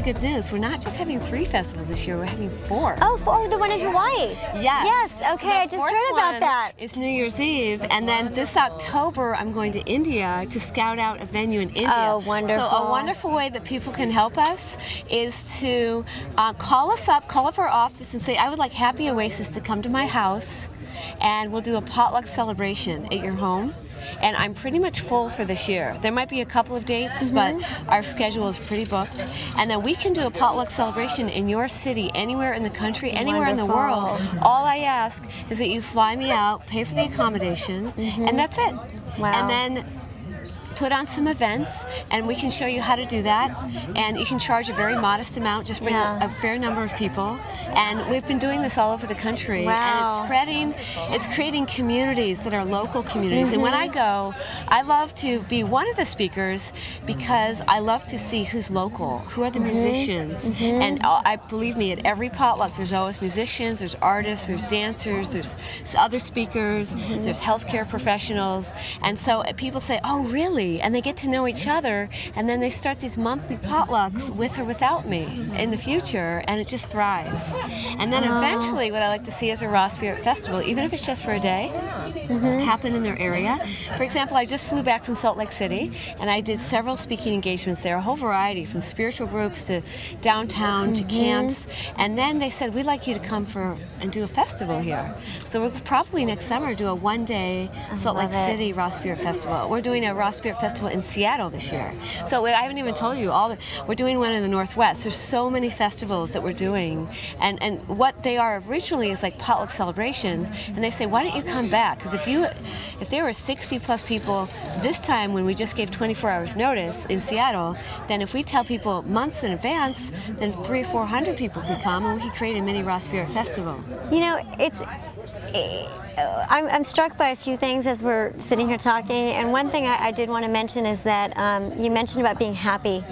good news. We're not just having 3 festivals this year, we're having 4. Oh, the one in Hawaii. Yes. Yes, okay, I just heard about that. It's New Year's Eve, and then this October I'm going to India to scout out a venue in India. Oh, wonderful. So a wonderful way that people can help us is to call up our office and say, I would like Happy Oasis to come to my house, and we'll do a potluck celebration at your home. And I'm pretty much full for this year. There might be a couple of dates, but our schedule is pretty booked. And then we can do a potluck celebration in your city, anywhere in the country, anywhere in the world. All I ask is that you fly me out, pay for the accommodation, and that's it. Wow. And then put on some events, and we can show you how to do that. And you can charge a very modest amount, just bring a fair number of people. And we've been doing this all over the country. Wow. And it's spreading, it's creating communities that are local communities. And when I go, I love to be one of the speakers because I love to see who's local, who are the musicians. And I believe me, at every potluck there's always musicians, there's artists, there's dancers, there's other speakers, there's healthcare professionals. And so people say, oh really? And they get to know each other, and then they start these monthly potlucks with or without me in the future, and it just thrives. And then eventually what I like to see is a Raw Spirit Festival, even if it's just for a day, happen in their area. For example, I just flew back from Salt Lake City, and I did several speaking engagements there, a whole variety, from spiritual groups to downtown to camps. And then they said, we'd like you to come and do a festival here. So we'll probably next summer do a one-day Salt Lake City Raw Spirit Festival. We're doing a Raw Spirit Festival in Seattle this year. So I haven't even told you we're doing one in the Northwest. There's so many festivals that we're doing, and what they are originally is like potluck celebrations. And they say, why don't you come back? Because if there were 60 plus people this time when we just gave 24 hours notice in Seattle, then if we tell people months in advance, then 300 or 400 people could come, and we could create a mini Raw Spirit Festival. You know, I'm struck by a few things as we're sitting here talking, and one thing I did want to mention is that you mentioned about being happy.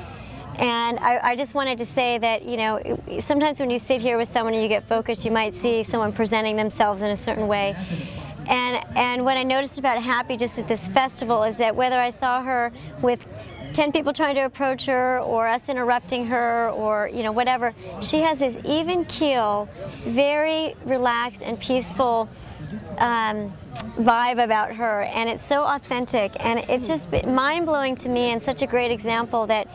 And I just wanted to say that, you know, sometimes when you sit here with someone and you get focused, you might see someone presenting themselves in a certain way. And what I noticed about Happy just at this festival is that whether I saw her with 10 people trying to approach her, or us interrupting her, or you know, whatever, she has this even keel, very relaxed and peaceful vibe about her, and it's so authentic, and it's just mind-blowing to me, and such a great example that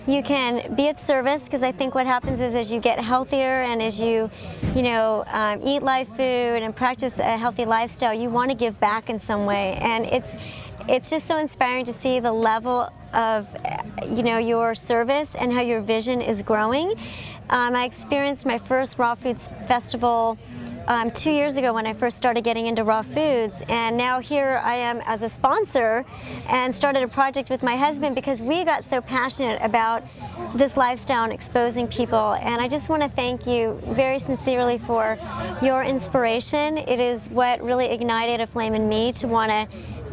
you can be of service, because I think what happens is as you get healthier and as you eat live food and practice a healthy lifestyle, you want to give back in some way, and it's just so inspiring to see the level of your service and how your vision is growing. I experienced my first Raw Foods Festival 2 years ago when I first started getting into raw foods, and now here I am as a sponsor and started a project with my husband because we got so passionate about this lifestyle and exposing people. And I just want to thank you very sincerely for your inspiration. It is what really ignited a flame in me to want to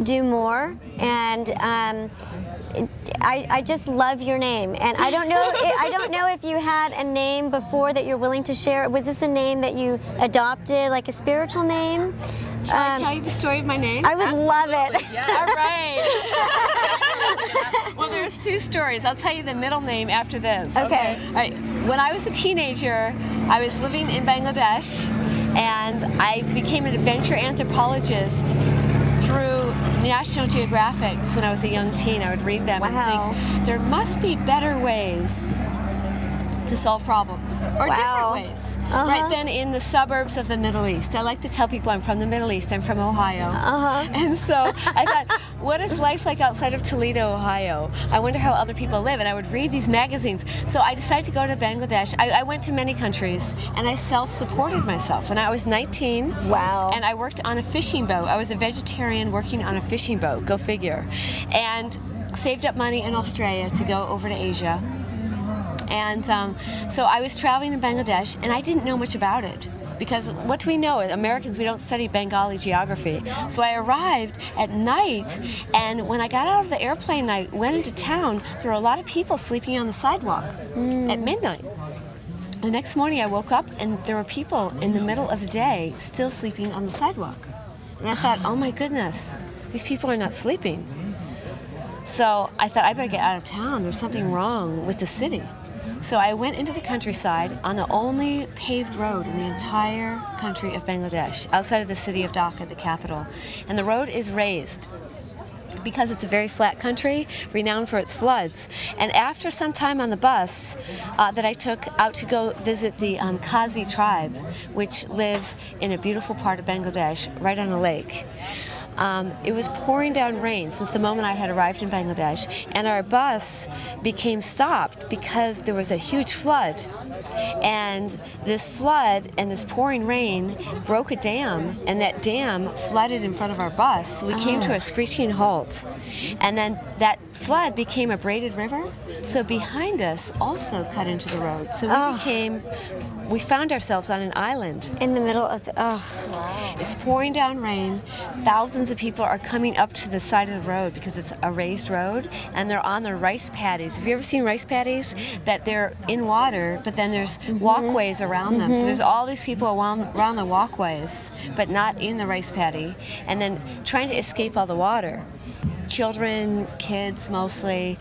do more, and I just love your name. And I don't know if you had a name before that you're willing to share. Was this a name that you adopted, like a spiritual name? Shall I tell you the story of my name? I would love it. Yeah. All right. Well, there's 2 stories. I'll tell you the middle name after this. Okay. All right. When I was a teenager, I was living in Bangladesh, and I became an adventure anthropologist through National Geographic. When I was a young teen, I would read them and think, there must be better ways to solve problems, or different ways, right then in the suburbs of the Middle East. I like to tell people I'm from the Middle East, I'm from Ohio. And so I thought, what is life like outside of Toledo, Ohio? I wonder how other people live, and I would read these magazines. So I decided to go to Bangladesh. I went to many countries, and I self-supported myself. When I was 19, and I worked on a fishing boat. I was a vegetarian working on a fishing boat, go figure, and saved up money in Australia to go over to Asia. And so I was traveling in Bangladesh, and I didn't know much about it. Because what do we know? Americans, we don't study Bengali geography. So I arrived at night, and when I got out of the airplane, I went into town. There were a lot of people sleeping on the sidewalk at midnight. The next morning I woke up, and there were people in the middle of the day still sleeping on the sidewalk. And I thought, oh my goodness, these people are not sleeping. So I thought, I better get out of town. There's something wrong with the city. So I went into the countryside on the only paved road in the entire country of Bangladesh, outside of the city of Dhaka, the capital. And the road is raised because it's a very flat country, renowned for its floods. And after some time on the bus that I took out to go visit the Qazi tribe, which live in a beautiful part of Bangladesh, right on a lake, it was pouring down rain since the moment I had arrived in Bangladesh, and our bus became stopped because there was a huge flood. And this flood and this pouring rain broke a dam, and that dam flooded in front of our bus. So we came to a screeching halt. And then that flood became a braided river, so behind us also cut into the road. So we found ourselves on an island. In the middle of the, It's pouring down rain. Thousands of people are coming up to the side of the road because it's a raised road, and they're on their rice paddies. Have you ever seen rice paddies? That they're in water, but then there's walkways around them. So there's all these people around the walkways, but not in the rice paddy, and then trying to escape all the water. Children, kids mostly,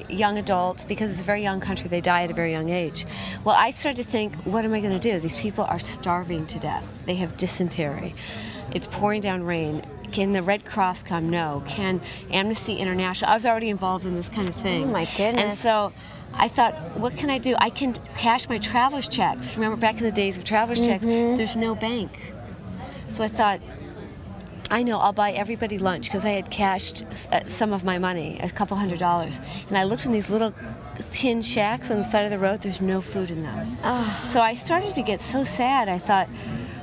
young adults, because it's a very young country, they die at a very young age. Well, I started to think, what am I going to do? These people are starving to death. They have dysentery. It's pouring down rain. Can the Red Cross come? No. Can Amnesty International? I was already involved in this kind of thing. Oh my goodness. And so I thought, what can I do? I can cash my traveler's checks. Remember back in the days of traveler's checks, there's no bank. So I thought, I know, I'll buy everybody lunch, because I had cashed some of my money, a couple $100. And I looked in these little tin shacks on the side of the road, there's no food in them. So I started to get so sad, I thought,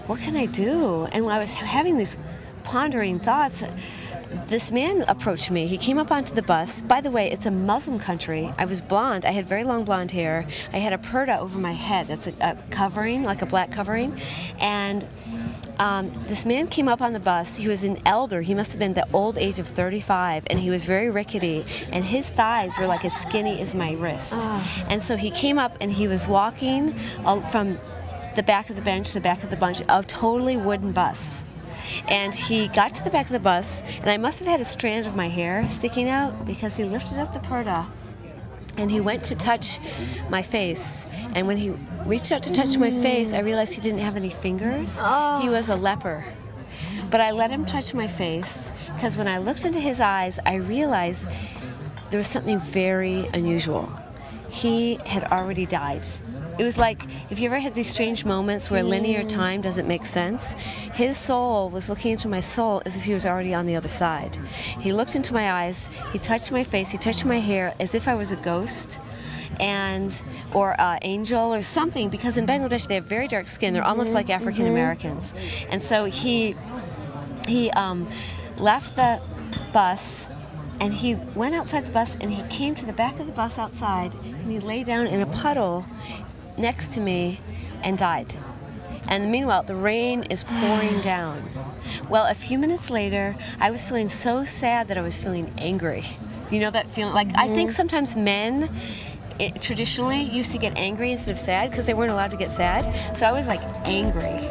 what can I do? And when I was having these pondering thoughts, this man approached me. He came up onto the bus. By the way, it's a Muslim country. I was blonde. I had very long blonde hair. I had a purdah over my head. That's a covering, like a black covering. And this man came up on the bus. He was an elder. He must have been the old age of 35, and he was very rickety, and his thighs were like as skinny as my wrist. And so he came up, and he was walking from the back of the bench to the back of the bunch, a totally wooden bus. And he got to the back of the bus, and I must have had a strand of my hair sticking out, because he lifted up the purdah and he went to touch my face. And when he reached out to touch my face, I realized he didn't have any fingers. He was a leper. But I let him touch my face, because when I looked into his eyes, I realized there was something very unusual. He had already died. It was like, if you ever had these strange moments where linear time doesn't make sense, his soul was looking into my soul as if he was already on the other side. He looked into my eyes, he touched my face, he touched my hair as if I was a ghost, or angel or something, because in Bangladesh they have very dark skin. They're almost like African Americans. And so he left the bus, and he went outside the bus, and he came to the back of the bus outside, and he lay down in a puddle next to me and died. And meanwhile, the rain is pouring down. Well, a few minutes later, I was feeling so sad that I was feeling angry. You know that feeling? Like, I think sometimes men traditionally used to get angry instead of sad, because they weren't allowed to get sad. So I was like angry.